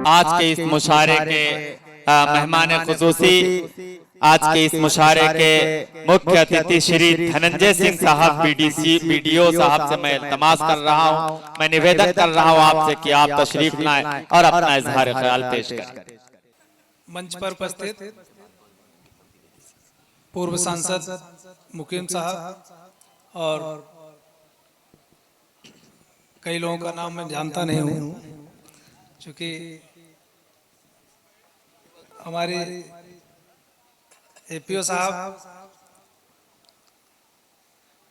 आज के इस मुशारे के मेहमान खुसूसी, आज के इस मुशारे के मुख्य अतिथि श्री धनंजय सिंह साहब बीडीओ साहब से मैं इल्तमास कर रहा हूं, मैं निवेदन कर रहा हूं आपसे कि आप तशरीफ लाएं और अपना इजहार ख्याल पेश करें। मंच पर उपस्थित पूर्व सांसद मुकीम साहब और कई लोगों का नाम मैं जानता नहीं हूं, क्योंकि हमारे एपीओ साहब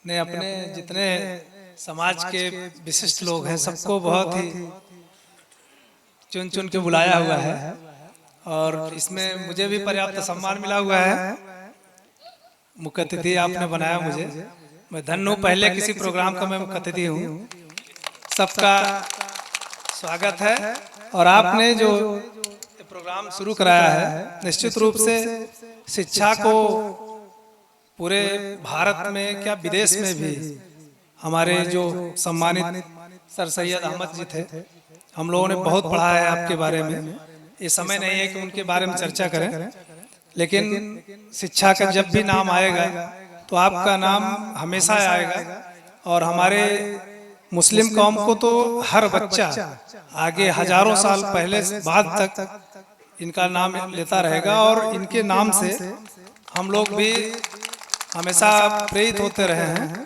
ने अपने जितने समाज के विशिष्ट लोग हैं सबको बहुत ही चुन चुन के बुलाया हुआ है और इसमें मुझे भी पर्याप्त सम्मान मिला हुआ है। मुख्य अतिथि आपने बनाया मुझे, मैं धन्य हूँ। पहले किसी प्रोग्राम का मैं मुख्य अतिथि हूँ। सबका स्वागत है और आपने जो प्रोग्राम शुरू कराया है, निश्चित रूप से शिक्षा को पूरे भारत में क्या विदेश में भी हमारे जो सम्मानित सर सैयद अहमद जी थे, हम लोगों ने बहुत पढ़ा है आपके बारे में। ये समय नहीं है कि उनके बारे में चर्चा करें, लेकिन शिक्षा का जब भी नाम आएगा तो आपका नाम हमेशा आएगा। और हमारे मुस्लिम कौम को तो हर बच्चा आगे हजारों साल पहले बाद तक इनका नाम लेता रहेगा और इनके नाम से हम लोग भी हमेशा प्रेरित होते रहे हैं।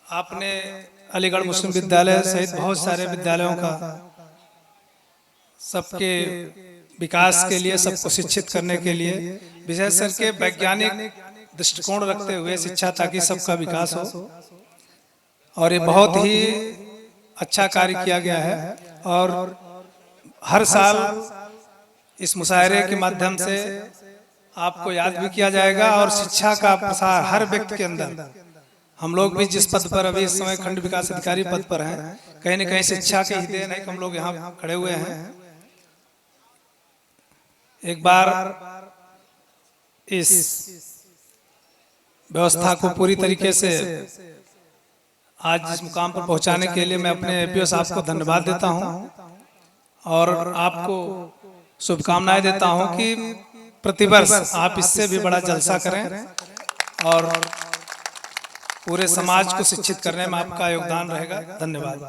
आपने अलीगढ़ मुस्लिम विद्यालय सहित बहुत सारे विद्यालयों का सबके विकास के लिए, सबको शिक्षित करने के लिए विशेष करके वैज्ञानिक दृष्टिकोण रखते हुए शिक्षा, ताकि सबका विकास हो। और ये बहुत ही अच्छा कार्य किया गया है और हर साल इस मुशायरे के माध्यम से आपको याद भी किया जाएगा और शिक्षा का प्रसार हर व्यक्ति के अंदर। हम लोग भी जिस पद पर अभी इस समय खंड विकास अधिकारी पद पर हैं, कहीं न कहीं शिक्षा के ही देन है, हम लोग यहाँ खड़े हुए हैं। एक बार इस व्यवस्था को पूरी तरीके से आज इस मुकाम पर पहुंचाने के लिए मैं अपने एपीओ साहब को धन्यवाद देता हूं और आपको शुभकामनाएं देता हूं कि प्रतिवर्ष आप इससे भी बड़ा जलसा करें और पूरे समाज को शिक्षित करने में आपका योगदान रहेगा। धन्यवाद।